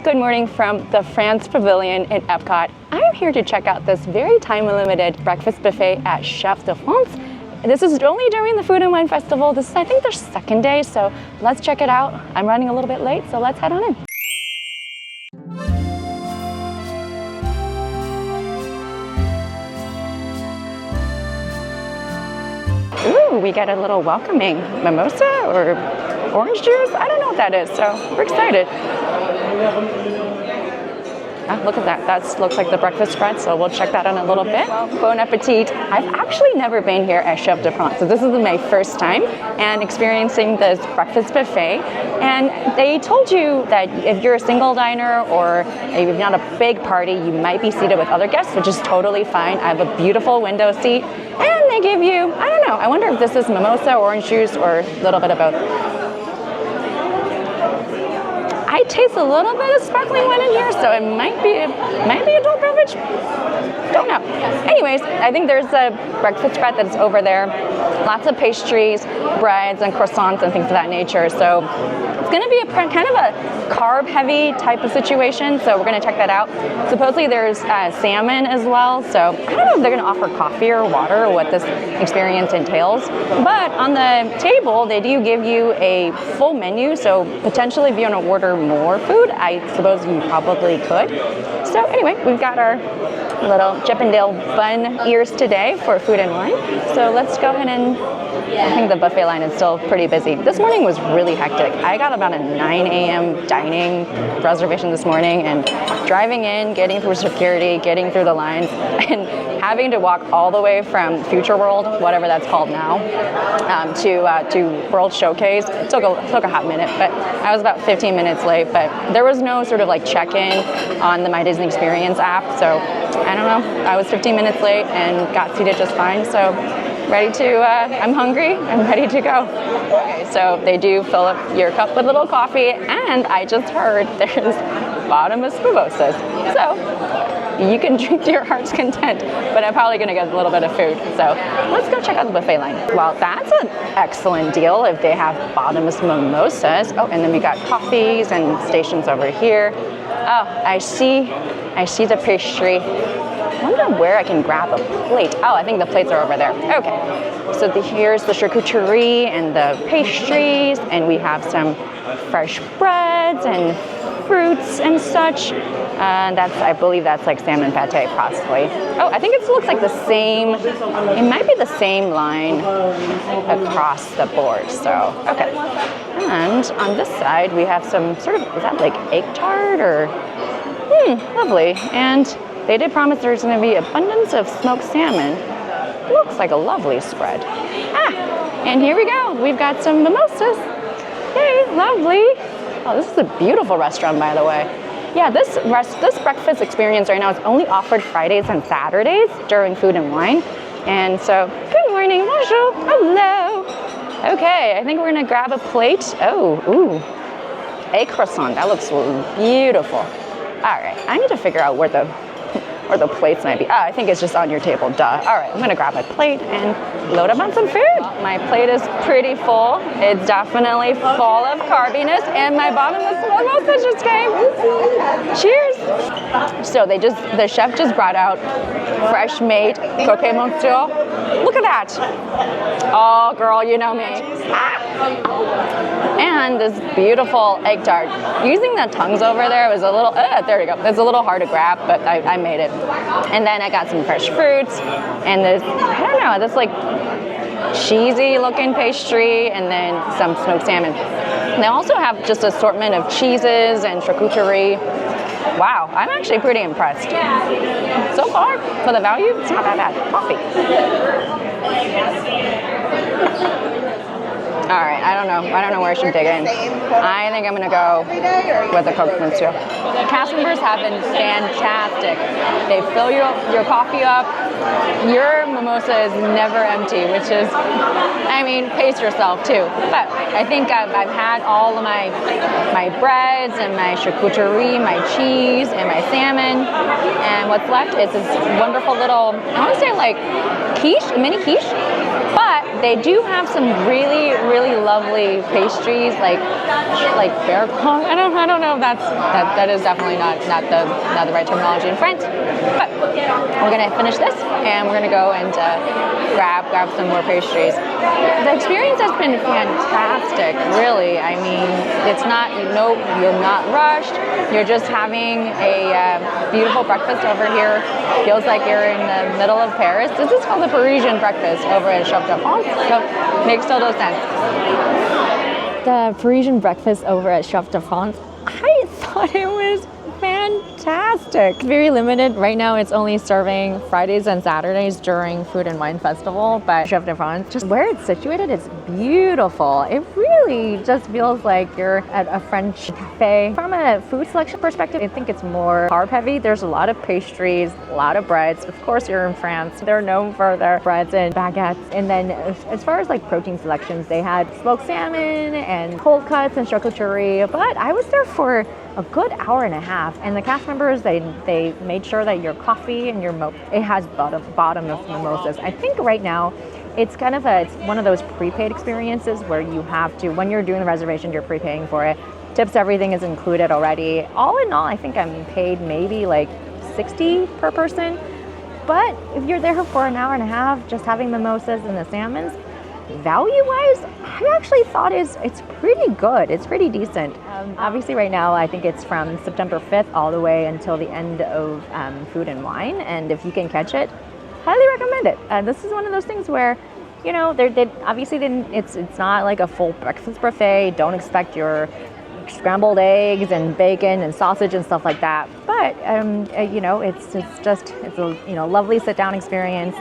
good morning from the France Pavilion in EPCOT. I'm here to check out this very time-limited breakfast buffet at Chef de France. This is only during the Food and Wine Festival. This is, I think, their second day, so let's check it out. I'm running a little bit late, so let's head on in. Ooh, we get a little welcoming mimosa or orange juice. I don't know what that is, so we're excited. Look at that. That looks like the breakfast spread, so we'll check that out in a little bit. Bon appetit. I've actually never been here at Chef de France, so this is my first time and experiencing this breakfast buffet. And they told you that if you're a single diner or if you're not a big party, you might be seated with other guests, which is totally fine. I have a beautiful window seat, and they give you, I don't know, I wonder if this is mimosa, orange juice, or a little bit of both. I taste a little bit of sparkling wine in here, so it might be adult beverage. Don't know. Anyways, I think there's a breakfast spread that's over there. Lots of pastries, breads, and croissants and things of that nature. So it's going to be kind of a carb-heavy type of situation. So we're going to check that out. Supposedly there's salmon as well. So I don't know if they're going to offer coffee or water or what this experience entails. But on the table, they do give you a full menu. So potentially if you want to order more food, I suppose you probably could. So anyway, we've got our little Chippendale bun ears today for food and wine. So let's go ahead and, I think the buffet line is still pretty busy. This morning was really hectic. I got about a 9 a.m. dining reservation this morning, and driving in, getting through security, getting through the lines, and having to walk all the way from Future World, whatever that's called now, to World Showcase. It took a hot minute, but I was about 15 minutes late, but there was no sort of like check-in on the My Disney Experience app, so I don't know. I was 15 minutes late and got seated just fine, so ready to, I'm hungry, I'm ready to go. Okay, so they do fill up your cup with a little coffee, and I just heard there's bottomless mimosas. So you can drink to your heart's content, but I'm probably gonna get a little bit of food. So let's go check out the buffet line. Well, that's an excellent deal if they have bottomless mimosas. Oh, and then we got coffees and stations over here. Oh, I see the pastry. I wonder where I can grab a plate. Oh, I think the plates are over there. Okay, so here's the charcuterie and the pastries, and we have some fresh breads and fruits and such. I believe that's like salmon pate, possibly. Oh, I think it looks like the same, it might be the same line across the board, so, okay. And on this side, we have some sort of, is that like egg tart or, lovely. And they did promise there's going to be abundance of smoked salmon. Looks like a lovely spread. And here we go. We've got some mimosas. Yay, lovely. Oh, this is a beautiful restaurant, by the way. Yeah, this breakfast experience right now is only offered Fridays and Saturdays during Food and Wine. And so, good morning, bonjour, hello. Okay, I think we're going to grab a plate. Oh, ooh, a croissant. That looks beautiful. All right, I need to figure out where the plates might be. I think it's just on your table, duh. All right, I'm gonna grab a plate and load up on some food. My plate is pretty full. It's definitely full of carbiness, and my bottomless mimosa just came. Cheers. So the chef just brought out fresh made coquet monsieur. Look at that. Oh, girl, you know me. And this beautiful egg tart. Using the tongues over there was a little, there we go. It's a little hard to grab, but I made it. And then I got some fresh fruits and this, I don't know, this like cheesy looking pastry, and then some smoked salmon. And they also have just an assortment of cheeses and charcuterie. Wow, I'm actually pretty impressed. So far, for the value, it's not that bad. Coffee. All right, I don't know where I should dig in. I think I'm gonna go with the Coke Monsieur. The cast members have been fantastic. They fill your coffee up. Your mimosa is never empty, which is, I mean, pace yourself too. But I think I've had all of my breads and my charcuterie, my cheese and my salmon, and what's left is this wonderful little, I want to say like quiche, mini quiche. But they do have some really, really lovely pastries, like bear claw. I don't know if that is definitely not the right terminology in French. But we're gonna finish this, and we're gonna go and grab some more pastries. The experience has been fantastic, really. I mean, it's not, you're not rushed. You're just having a beautiful breakfast over here. Feels like you're in the middle of Paris. This is called the Parisian Breakfast over at Chef de France, so makes total sense. The Parisian Breakfast over at Chef de France, I thought it was fantastic. Very limited. Right now it's only serving Fridays and Saturdays during Food and Wine Festival, but Chef de France, just where it's situated, it's beautiful. It really just feels like you're at a French cafe. From a food selection perspective, I think it's more carb heavy. There's a lot of pastries, a lot of breads. Of course, you're in France. They're known for their breads and baguettes. And then as far as like protein selections, they had smoked salmon and cold cuts and charcuterie. But I was there for a good hour and a half, and the cast members, they made sure that your coffee and your it has bottomless mimosas. I think right now it's kind of it's one of those prepaid experiences where you have to, when you're doing the reservation, you're prepaying for it. Tips, everything is included already. All in all, I think I'm paid maybe like $60 per person. But if you're there for an hour and a half, just having mimosas and the salmons, value-wise, I actually thought it's pretty good. It's pretty decent. Obviously, right now, I think it's from September 5th all the way until the end of Food and Wine. And if you can catch it, highly recommend it. This is one of those things where, it's not like a full breakfast buffet. Don't expect your scrambled eggs and bacon and sausage and stuff like that. But it's a lovely sit-down experience.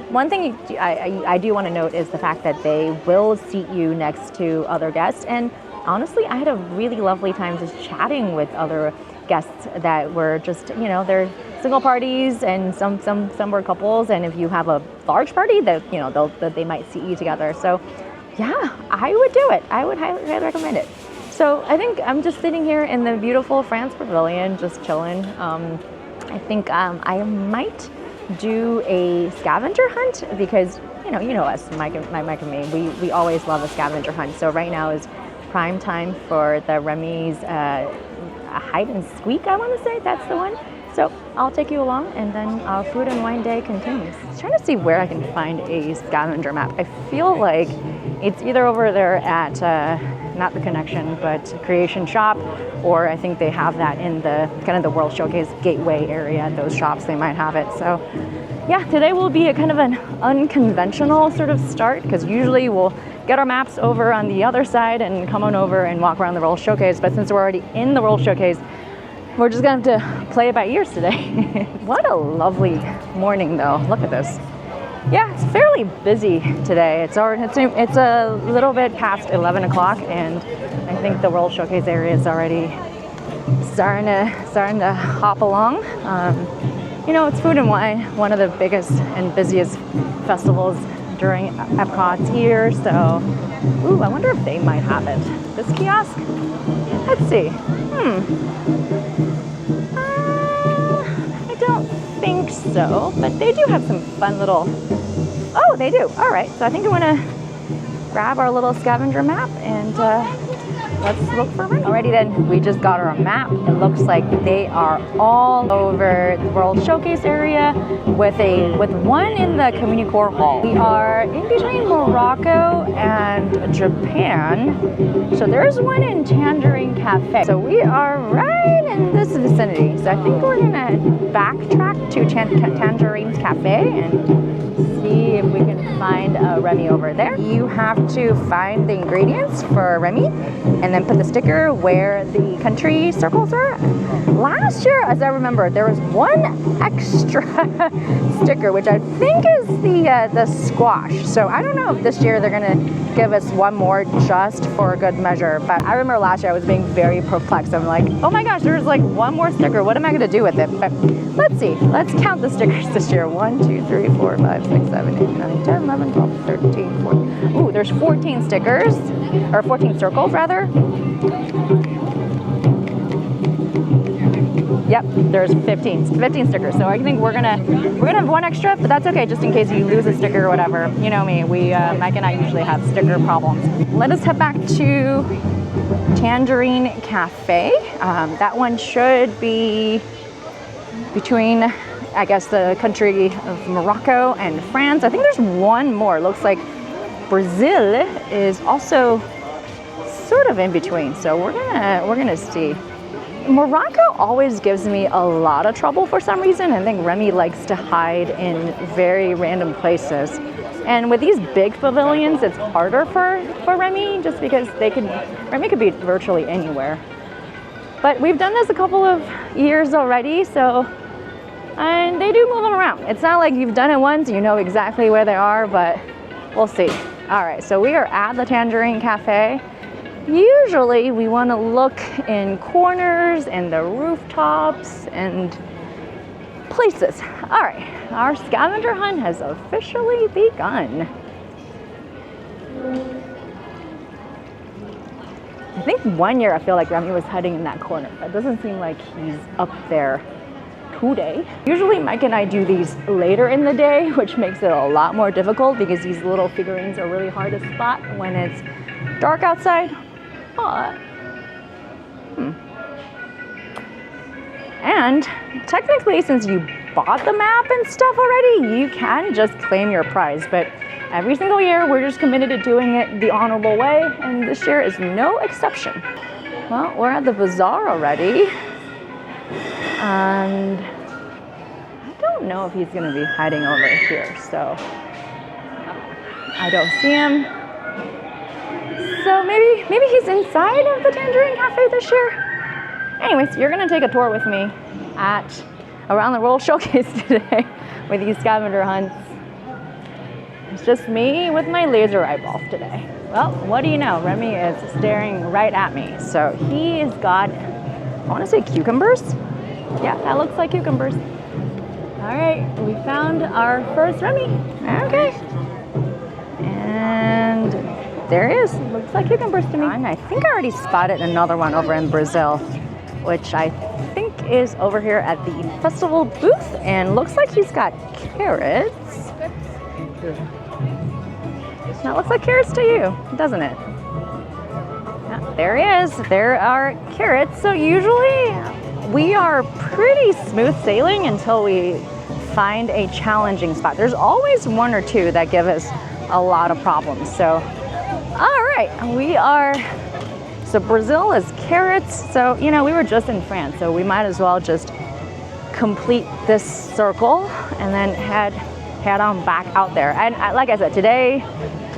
One thing I do want to note is the fact that they will seat you next to other guests. And honestly, I had a really lovely time just chatting with other guests that were just, they're single parties, and some were couples. And if you have a large party, that they might seat you together. So yeah, I would do it. I would highly recommend it. So I think I'm just sitting here in the beautiful France Pavilion, just chilling. I think I might do a scavenger hunt because you know us, Mike and me, we always love a scavenger hunt. So right now is prime time for the Remy's hide and squeak, I want to say that's the one. So I'll take you along, and then our Food and Wine Day continues. I'm trying to see where I can find a scavenger map. I feel like it's either over there at not the Connection, but Creation Shop, or I think they have that in the kind of the World Showcase Gateway area. Those shops, they might have it. So yeah, today will be a kind of an unconventional sort of start, because usually we'll get our maps over on the other side and come on over and walk around the World Showcase. But since we're already in the World Showcase, we're just gonna have to play it by ear today. What a lovely morning though. Look at this. Yeah, it's fairly busy today. It's a little bit past 11 o'clock, and I think the World Showcase area is already starting to hop along. It's Food and Wine, one of the biggest and busiest festivals during EPCOT's year. So, I wonder if they might have it. This kiosk? Let's see. I don't think so, but they do have some fun little, oh, they do. All right, so I think I'm gonna grab our little scavenger map and let's look for Remy. Alrighty then, we just got our map. It looks like they are all over the World Showcase area with one in the CommuniCore hall. We are in between Morocco and Japan. So there's one in Tangerine Cafe. So we are right in this vicinity. So I think we're gonna backtrack to Tangerine's Cafe and see if we can find Remy over there. You have to find the ingredients for Remy and then put the sticker where the country circles are. Last year, as I remember, there was one extra sticker, which I think is the squash. So I don't know if this year they're gonna give us one more just for good measure. But I remember last year I was being very perplexed. I'm like, oh my gosh, there's like one more sticker. What am I gonna do with it? But let's see. Let's count the stickers this year. 1, 2, 3, 4, 5, 6, 7, 8, 9, 10, 11, 12, 13, 14. Ooh, there's 14 stickers, or 14 circles rather. Yep, there's 15 stickers. So I think we're gonna have one extra, but that's okay, just in case you lose a sticker or whatever. You know me, Mike and I usually have sticker problems. Let us head back to Tangerine Cafe. That one should be between, I guess, the country of Morocco and France. I think there's one more. Looks like Brazil is also sort of in between. So we're gonna see. Morocco always gives me a lot of trouble for some reason. I think Remy likes to hide in very random places. And with these big pavilions, it's harder for Remy just because Remy could be virtually anywhere. But we've done this a couple of years already, and they do move them around. It's not like you've done it once, you know exactly where they are, but we'll see. All right, so we are at the Tangerine Cafe. Usually we want to look in corners and the rooftops and places. All right, our scavenger hunt has officially begun. I think one year I feel like Remy was hiding in that corner. That doesn't seem like he's up there today. Usually Mike and I do these later in the day, which makes it a lot more difficult because these little figurines are really hard to spot when it's dark outside. But, And technically, since you bought the map and stuff already, you can just claim your prize. But every single year, we're just committed to doing it the honorable way, and this year is no exception. Well, we're at the bazaar already, and I don't know if he's gonna be hiding over here, so I don't see him. So maybe he's inside of the Tangerine Cafe this year. Anyways, you're gonna take a tour with me at Around the World Showcase today with these scavenger hunts. It's just me with my laser eyeballs today. Well, what do you know? Remy is staring right at me. So he's got, I wanna say cucumbers? Yeah, that looks like cucumbers. All right, we found our first Remy. Okay. And there he is. Looks like cucumbers to me. And I think I already spotted another one over in Brazil, which I think is over here at the festival booth, and looks like he's got carrots. That looks like carrots to you, doesn't it? Yeah, there he is. There are carrots. So usually we are pretty smooth sailing until we find a challenging spot. There's always one or two that give us a lot of problems. So, all right, so Brazil is carrots. So, you know, we were just in France, so we might as well just complete this circle and then head on back out there. And like I said, today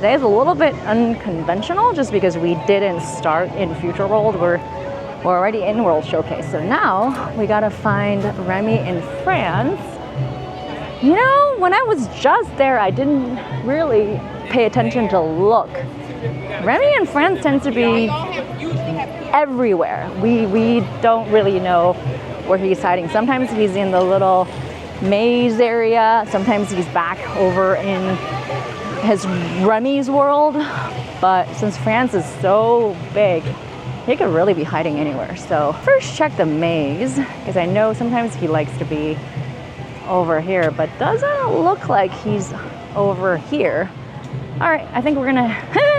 is a little bit unconventional just because we didn't start in Future World. We're already in World Showcase. So now we gotta find Remy in France. You know, when I was just there, I didn't really pay attention to look. Remy in France tends to be everywhere. We don't really know where he's hiding. Sometimes he's in the little maze area. Sometimes he's back over in his Remy's world. But since France is so big, he could really be hiding anywhere. So first check the maze, because I know sometimes he likes to be over here, but doesn't look like he's over here. All right, I think we're gonna,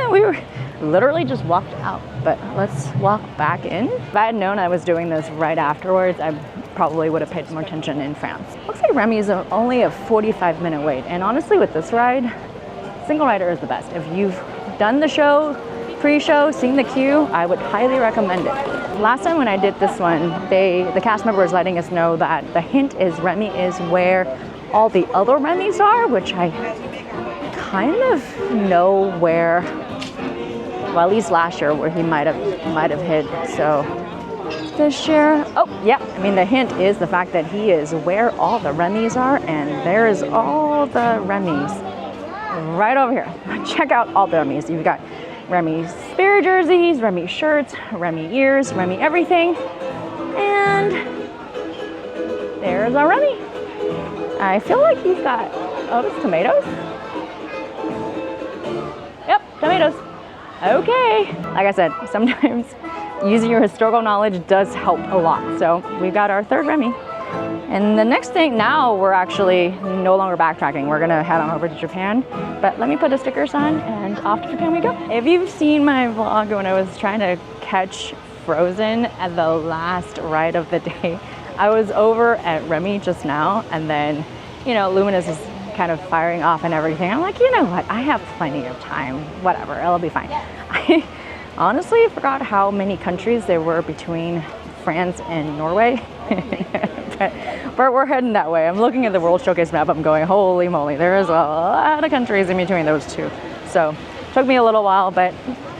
we were literally just walked out, but let's walk back in. If I had known I was doing this right afterwards, I probably would have paid more attention in France. Looks like Remy is only a 45-minute wait. And honestly, with this ride, single rider is the best. If you've done the show, pre-show, seen the queue, I would highly recommend it. Last time when I did this one, the cast member was letting us know that the hint is Remy is where all the other Remys are, which I kind of know where, well, at least last year where he might have hid. So this year, oh yeah, I mean the hint is the fact that he is where all the Remys are, and there is all the Remys right over here. Check out all the Remys. You've got Remy spare jerseys, Remy shirts, Remy ears, Remy everything, and there's our Remy. I feel like he's got, oh, it's tomatoes? Yep, tomatoes. Okay. Like I said, sometimes using your historical knowledge does help a lot. So we got our third Remy. And the next thing, now we're actually no longer backtracking. We're gonna head on over to Japan. But let me put the stickers on and off to Japan we go. If you've seen my vlog when I was trying to catch Frozen at the last ride of the day, I was over at Remy just now, and then, you know, Luminous is kind of firing off and everything. I'm like, you know what, I have plenty of time, whatever, it'll be fine. I honestly forgot how many countries there were between France and Norway. but we're heading that way. I'm looking at the World Showcase map, I'm going, holy moly, there is a lot of countries in between those two. So it took me a little while, but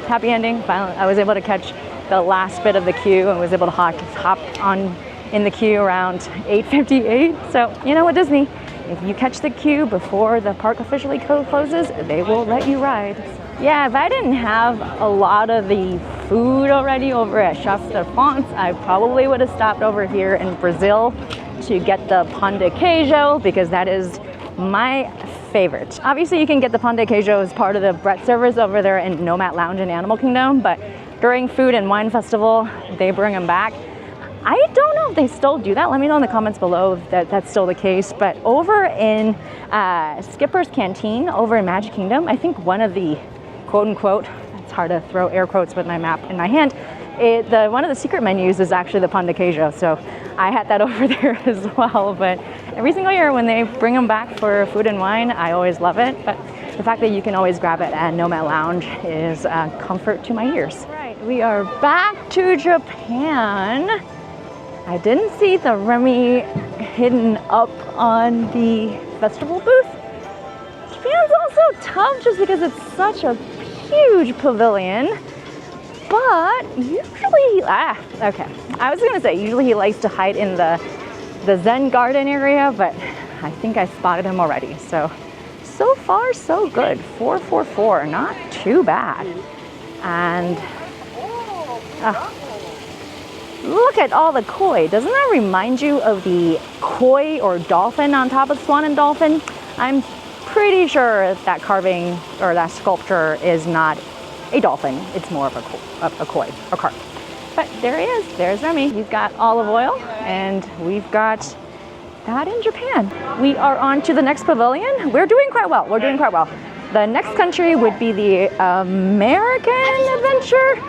happy ending. Finally, I was able to catch the last bit of the queue and was able to hop on in the queue around 8:58. So, you know what, Disney, if you catch the queue before the park officially closes, they will let you ride. Yeah, if I didn't have a lot of the food already over at Chef de France, I probably would have stopped over here in Brazil to get the pão de queijo, because that is my favorite. Obviously, you can get the pão de queijo as part of the Brett servers over there in Nomad Lounge in Animal Kingdom, but during Food and Wine Festival, they bring them back. I don't know if they still do that. Let me know in the comments below if that's still the case. But over in Skipper's Canteen, over in Magic Kingdom, I think one of the quote unquote, it's hard to throw air quotes with my map in my hand, one of the secret menus is actually the pão de queijo. So I had that over there as well. But every single year when they bring them back for Food and Wine, I always love it. But the fact that you can always grab it at Nomad Lounge is a comfort to my ears. All right, we are back to Japan. I didn't see the Remy hidden up on the festival booth. Japan's also tough just because it's such a huge pavilion, but usually, okay. I was gonna say, usually he likes to hide in the Zen garden area, but I think I spotted him already. So far so good. 444, not too bad. And, look at all the koi. Doesn't that remind you of the koi or dolphin on top of Swan and Dolphin? I'm pretty sure that carving or that sculpture is not a dolphin. It's more of a koi or carp. But there he is. There's Remy. He's got olive oil, and we've got that in Japan. We are on to the next pavilion. We're doing quite well. We're doing quite well. The next country would be the American Adventure.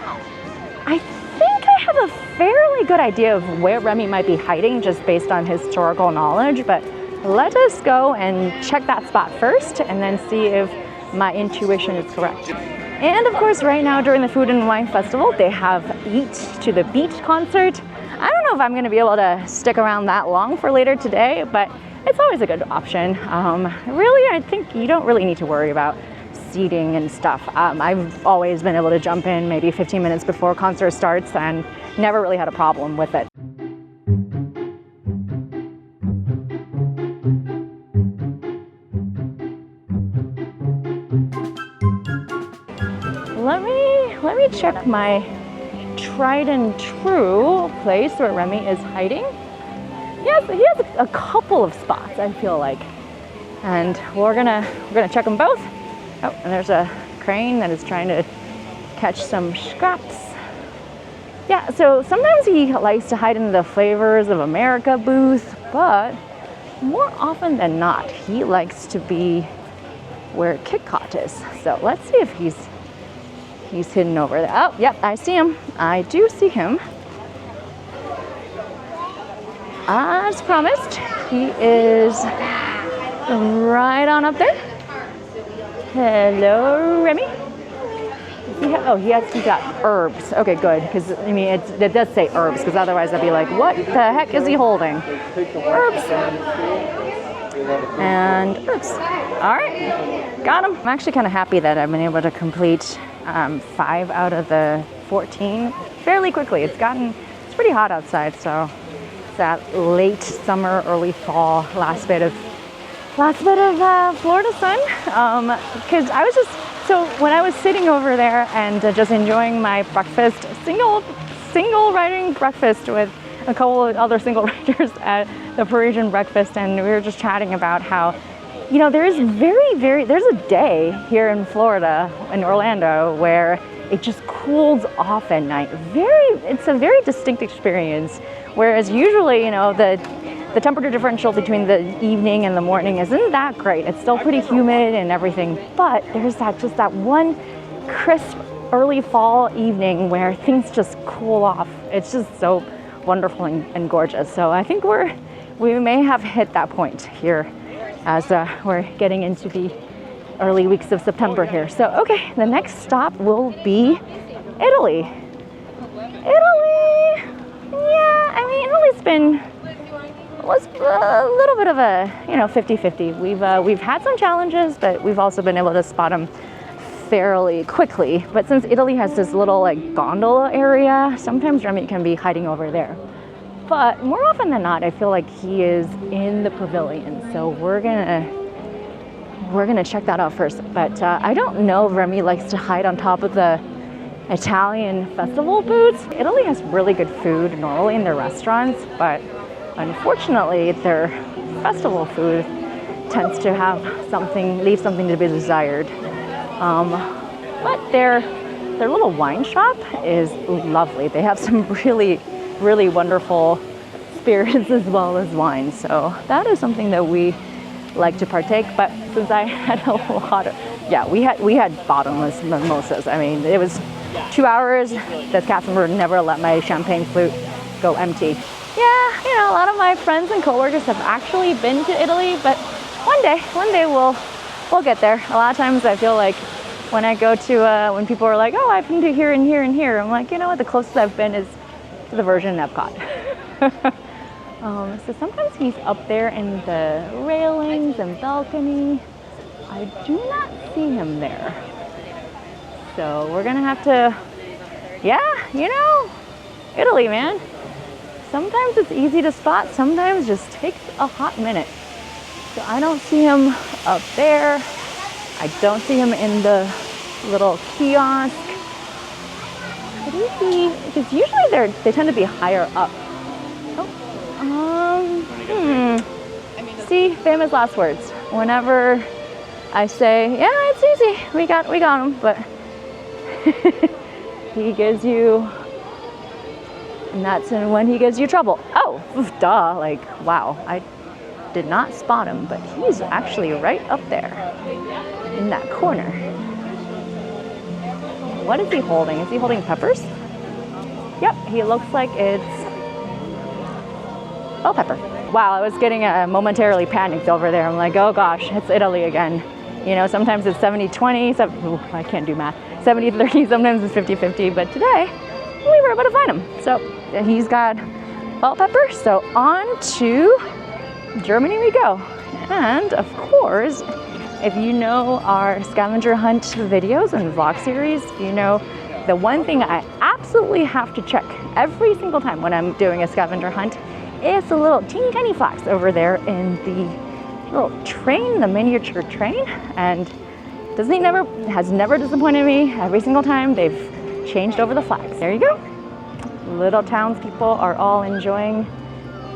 I think I have a fairly good idea of where Remy might be hiding just based on historical knowledge, but let us go and check that spot first and then see if my intuition is correct. And of course, right now during the Food and Wine Festival, they have Eat to the Beat concert. I don't know if I'm gonna be able to stick around that long for later today, but it's always a good option. Really, I think you don't really need to worry about seating and stuff. I've always been able to jump in maybe 15 minutes before concert starts and never really had a problem with it. Let me check my tried and true place where Remy is hiding. He has a couple of spots, I feel like, and we're gonna check them both. Oh, and there's a crane that is trying to catch some scraps. Yeah, so sometimes he likes to hide in the Flavors of America booth, but more often than not, he likes to be where EPCOT is. So let's see if he's hidden over there. Oh, yep, I see him. I do see him. As promised, he is right on up there. Hello, Remy. He's got herbs. Okay, good, because I mean it does say herbs, because otherwise I'd be like, what the heck is he holding? Herbs. And herbs. All right, got him. I'm actually kind of happy that I've been able to complete 5 out of the 14 fairly quickly. It's pretty hot outside, so it's that late summer, early fall, last bit of Florida sun. Because so when I was sitting over there and just enjoying my breakfast, single riding breakfast with a couple of other single riders at the Parisian Breakfast, and we were just chatting about how, you know, there's a day here in Florida, in Orlando, where it just cools off at night. It's a very distinct experience. Whereas usually, you know, the temperature differential between the evening and the morning isn't that great. It's still pretty humid and everything, but there's just that one crisp early fall evening where things just cool off. It's just so wonderful and gorgeous. So I think we may have hit that point here as we're getting into the early weeks of September here. So okay, the next stop will be Italy. Italy! Yeah, I mean, Italy's was a little bit of a, you know, 50-50. We've had some challenges, but we've also been able to spot them fairly quickly. But since Italy has this little like gondola area, sometimes Remy can be hiding over there. But more often than not, I feel like he is in the pavilion. So we're gonna check that out first. But I don't know if Remy likes to hide on top of the Italian festival booths. Italy has really good food normally in their restaurants, but unfortunately their festival food tends to leave something to be desired. But their little wine shop is lovely. They have some really, really wonderful spirits as well as wine. So that is something that we like to partake. But since I had a lot of, we had bottomless mimosas. I mean, it was 2 hours. The cast member never let my champagne flute go empty. Yeah, you know, a lot of my friends and coworkers have actually been to Italy, but one day we'll get there. A lot of times I feel like when I go to, when people are like, oh, I've been to here and here and here, I'm like, you know what, the closest I've been is to the Virgin EPCOT. So sometimes he's up there in the railings and balcony. I do not see him there. So we're gonna have to, you know, Italy, man. Sometimes it's easy to spot, sometimes it just takes a hot minute. So I don't see him up there. I don't see him in the little kiosk. Could he be, because usually they tend to be higher up. See, famous last words. Whenever I say, yeah, it's easy, we got him, but he gives you, and that's when he gives you trouble. Oh, duh, like, wow, I did not spot him, but he's actually right up there in that corner. What is he holding? Is he holding peppers? Yep, he looks like it's bell pepper. Wow, I was getting momentarily panicked over there. I'm like, oh gosh, it's Italy again. You know, sometimes it's 70-20, I can't do math. 70-30, sometimes it's 50-50, but today we were able to find him. So he's got bell pepper, so on to Germany we go. And of course, if you know our scavenger hunt videos and vlog series, you know the one thing I absolutely have to check every single time when I'm doing a scavenger hunt is the little teeny tiny flags over there in the little train, the miniature train. And Disney has never disappointed me. Every single time they've changed over the flags. There you go. Little townspeople are all enjoying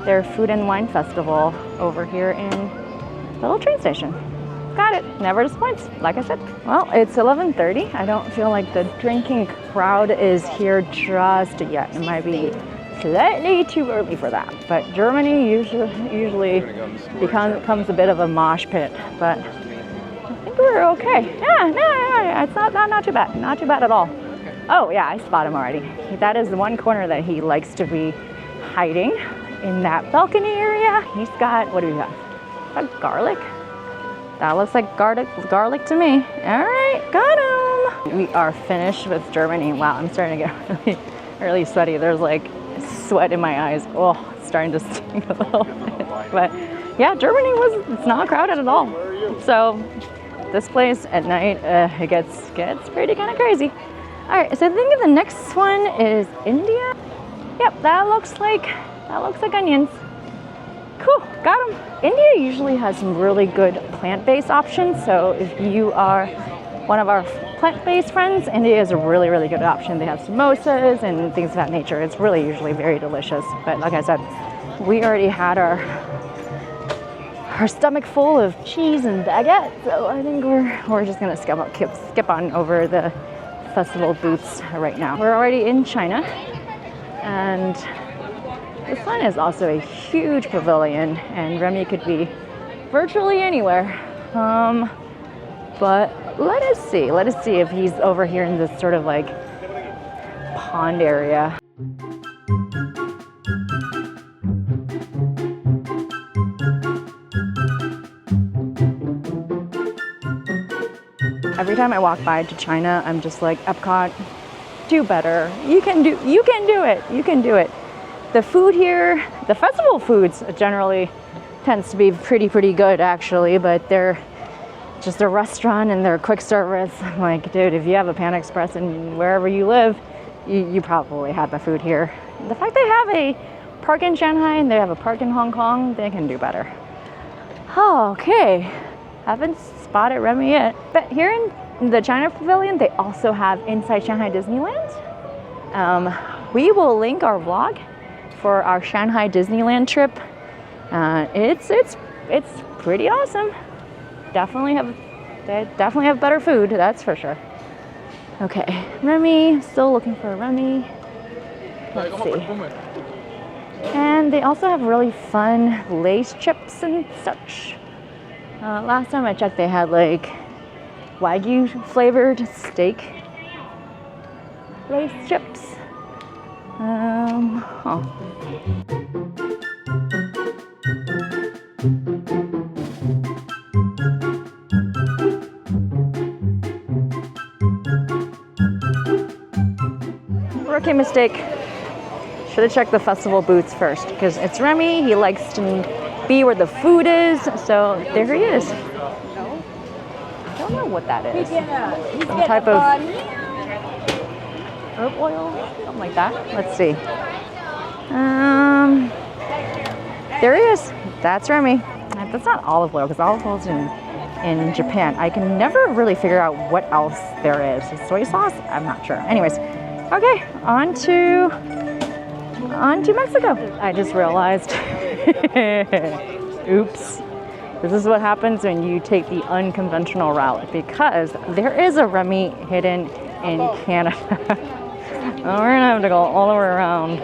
their food and wine festival over here in the little train station. Got it, never disappoints, like I said. Well, it's 11:30. I don't feel like the drinking crowd is here just yet. It might be slightly too early for that. But Germany usually becomes a bit of a mosh pit. But I think we're okay. Yeah, no, it's not too bad. Not too bad at all. Oh yeah, I spot him already. That is the one corner that he likes to be hiding, in that balcony area. He's got, what do we got? Is that garlic? That looks like garlic to me. All right, got him. We are finished with Germany. Wow, I'm starting to get really sweaty. There's like sweat in my eyes. Oh, it's starting to sting a little bit. But yeah, Germany it's not crowded at all. So this place at night, it gets pretty kind of crazy. All right, so I think the next one is India. Yep, that looks like onions. Cool, got them. India usually has some really good plant-based options. So if you are one of our plant-based friends, India is a really, really good option. They have samosas and things of that nature. It's really usually very delicious. But like I said, we already had our stomach full of cheese and baguette. So I think we're just gonna skip on over the festival booths right now. We're already in China, and this one is also a huge pavilion, and Remy could be virtually anywhere. But let us see if he's over here in this sort of like pond area. Every time I walk by to China, I'm just like, EPCOT, do better. You can do it. The food here, the festival foods generally tends to be pretty good actually, but they're just a restaurant and they're quick service. I'm like, dude, if you have a Pan Express and wherever you live, you probably have the food here. The fact they have a park in Shanghai and they have a park in Hong Kong, they can do better. Oh, okay. Haven't spotted Remy yet. But here in the China Pavilion, they also have inside Shanghai Disneyland. We will link our vlog for our Shanghai Disneyland trip. It's pretty awesome. They definitely have better food, that's for sure. Okay, Remy, still looking for Remy. Let's see. And they also have really fun Lay's chips and such. Last time I checked, they had like Wagyu flavored steak Lay's chips. Rookie mistake. Should have checked the festival booths first, because it's Remy. He likes to be where the food is. So there he is. I don't know what that is. Some type of herb oil, something like that. Let's see. There he is. That's Remy. That's not olive oil, because olive oil is in Japan. I can never really figure out what else there is. Soy sauce? I'm not sure. Anyways, okay, on to Mexico. I just realized, oops, this is what happens when you take the unconventional route, because there is a Remy hidden in Canada. We're gonna have to go all the way around.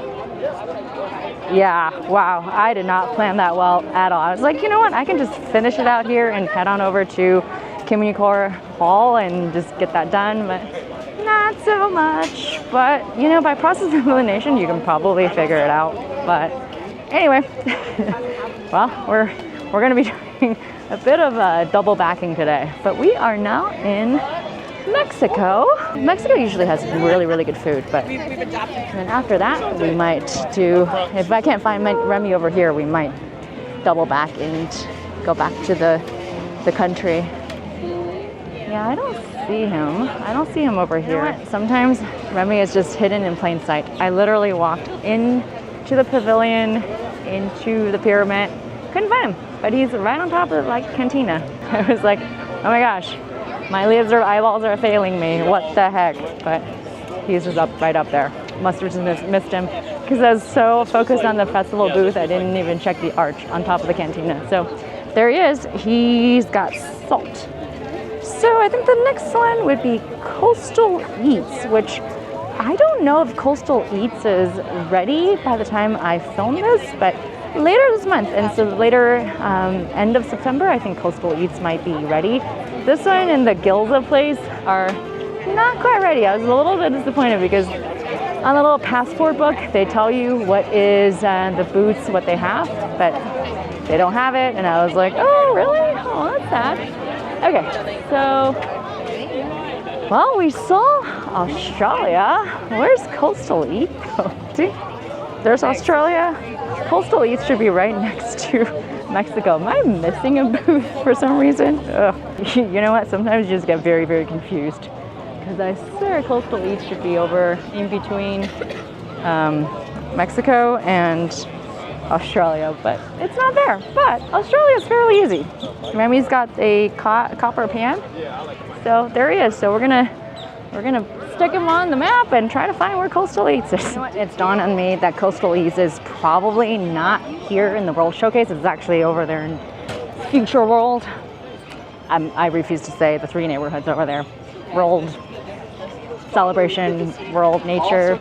Yeah, wow, I did not plan that well at all. I was like, you know what, I can just finish it out here and head on over to CommuniCore Hall and just get that done, but not so much. But you know, by process of elimination, you can probably figure it out. But anyway, well, we're gonna be doing a bit of double backing today. But we are now in Mexico. Mexico usually has really good food, but then after that, we might do, if I can't find Remy over here, we might double back and go back to the country. Yeah, I don't see him over here. You know what? Sometimes Remy is just hidden in plain sight. I literally walked into the pavilion, into the pyramid, couldn't find him, but he's right on top of like cantina. I was like, oh my gosh, my laser eyeballs are failing me. What the heck? But he's just right up there. Must have just missed him because I was so focused on the festival booth, I didn't even check the arch on top of the cantina. So there he is. He's got salt. So I think the next one would be Coastal Eats, which I don't know if Coastal Eats is ready by the time I film this, but later this month, and so later end of September, I think Coastal Eats might be ready. This one and the Gilza place are not quite ready. I was a little bit disappointed because on the little passport book, they tell you what is the booths, what they have, but they don't have it. And I was like, oh, really? Oh, that's sad. Okay, so, well, we saw Australia. Where's Coastal Eats? See, there's Australia. Coastal Eats should be right next to Mexico. Am I missing a booth for some reason? Ugh. You know what? Sometimes you just get very confused, because I swear Coastal Eats should be over in between Mexico and Australia, but it's not there. But Australia is fairly easy. Remy's got a copper pan, so there he is. So we're gonna stick him on the map and try to find where Coastal Eats is. You know what? It's dawned on me that Coastal Eats is probably not here in the World Showcase. It's actually over there in Future World. I refuse to say the 3 neighborhoods over there. World Celebration World Nature.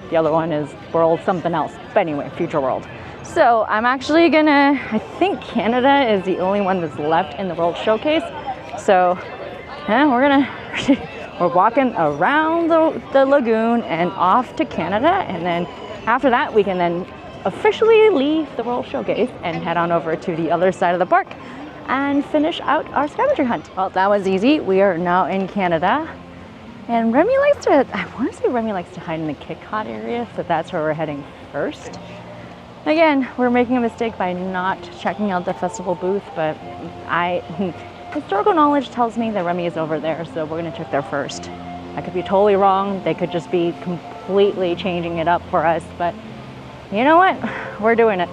The other one is World something else. But anyway, Future World. So I'm actually gonna, I think Canada is the only one that's left in the World Showcase. So we're walking around the lagoon and off to Canada. And then after that, we can then officially leave the World Showcase and head on over to the other side of the park and finish out our scavenger hunt. Well, that was easy. We are now in Canada. And Remy likes to, I want to say Remy likes to hide in the EPCOT area, so that's where we're heading first. Again, we're making a mistake by not checking out the festival booth, but historical knowledge tells me that Remy is over there, so we're gonna check there first. I could be totally wrong. They could just be completely changing it up for us, but you know what? We're doing it.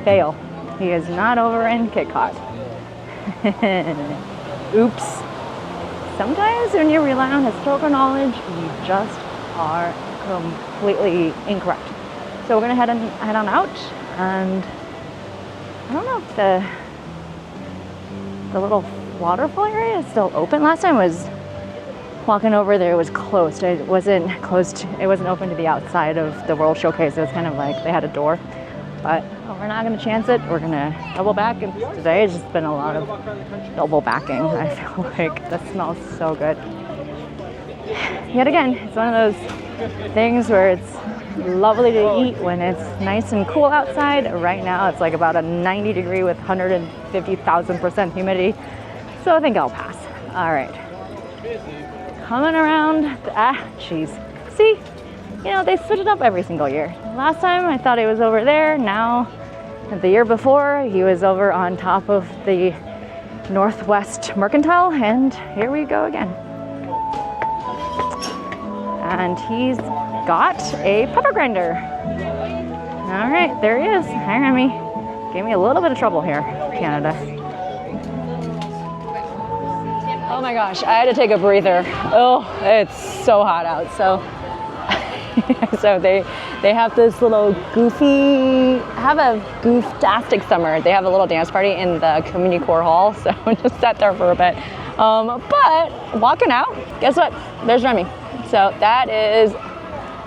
Fail. He is not over in EPCOT. Oops. Sometimes when you rely on historical knowledge, you just are completely incorrect. So we're gonna head on out, and I don't know if the little waterfall area is still open. Last time I was walking over there, it was closed. It wasn't open to the outside of the World Showcase. It was kind of like they had a door. But we're not gonna chance it. We're gonna double back, and today has just been a lot of double backing. I feel like that smells so good. Yet again, it's one of those things where it's lovely to eat when it's nice and cool outside. Right now it's like about a 90 degree with 150,000% humidity. So I think I'll pass. All right. Coming around, geez. See? You know, they switch it up every single year. Last time I thought he was over there. Now, the year before, he was over on top of the Northwest Mercantile, and here we go again. And he's got a pepper grinder. All right, there he is. Hi, Remy. Gave me a little bit of trouble here, Canada. Oh my gosh, I had to take a breather. Oh, it's so hot out. So they have this little goof-tastic summer. They have a little dance party in the CommuniCore hall, so I just sat there for a bit. But walking out, guess what? There's Remy. So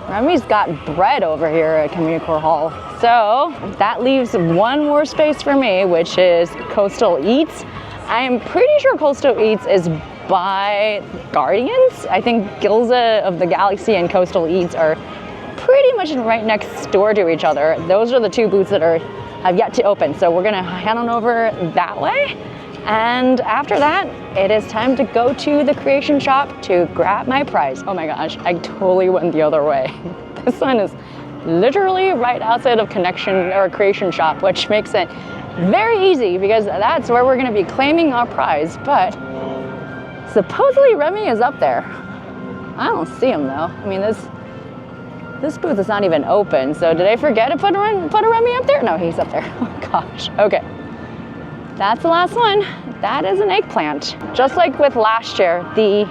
Remy's got bread over here at CommuniCore hall. So that leaves one more space for me, which is Coastal Eats. I am pretty sure Coastal Eats is by Guardians. I think Gilza of the Galaxy and Coastal Eats are pretty much right next door to each other. Those are the two booths that have yet to open. So we're gonna head on over that way. And after that, it is time to go to the creation shop to grab my prize. Oh my gosh, I totally went the other way. This one is literally right outside of creation shop, which makes it very easy because that's where we're gonna be claiming our prize. But supposedly Remy is up there. I don't see him though. I mean, this booth is not even open. So did I forget to put a Remy up there? No, he's up there. Oh gosh, okay. That's the last one. That is an eggplant. Just like with last year, the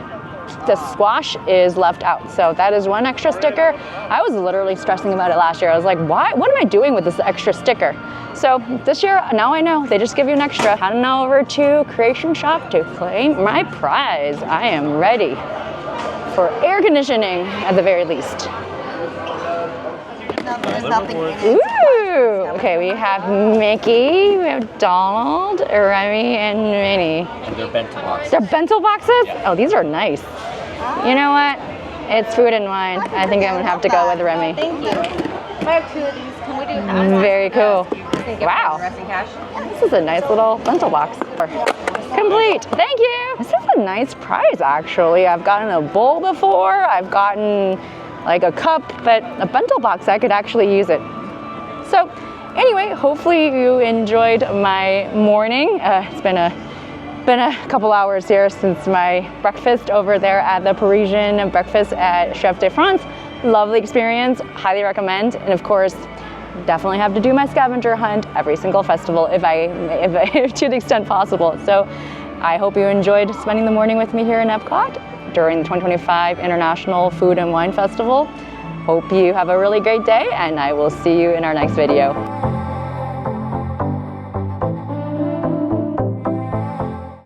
squash is left out. So that is one extra sticker. I was literally stressing about it last year. I was like, why? What am I doing with this extra sticker? So this year, now I know, they just give you an extra. Heading over to Creation Shop to claim my prize. I am ready for air conditioning at the very least. There's nothing. Ooh! Okay, we have Mickey, we have Donald, Remy, and Minnie. And they're bento boxes. They're bento boxes? Oh, these are nice. You know what? It's food and wine. I think I'm gonna have to go with Remy. Thank you. I have two of these. Can we do half? Very cool. Wow. This is a nice little bento box. Complete. Thank you. This is a nice prize, actually. I've gotten a bowl before. I've gotten like a cup, but a bento box, I could actually use it. So anyway, hopefully you enjoyed my morning. It's been a couple hours here since my breakfast over there at the Parisian Breakfast at Chef de France. Lovely experience, highly recommend. And of course, definitely have to do my scavenger hunt every single festival if to the extent possible. So I hope you enjoyed spending the morning with me here in EPCOT. during the 2025 International Food and Wine Festival. Hope you have a really great day, and I will see you in our next video.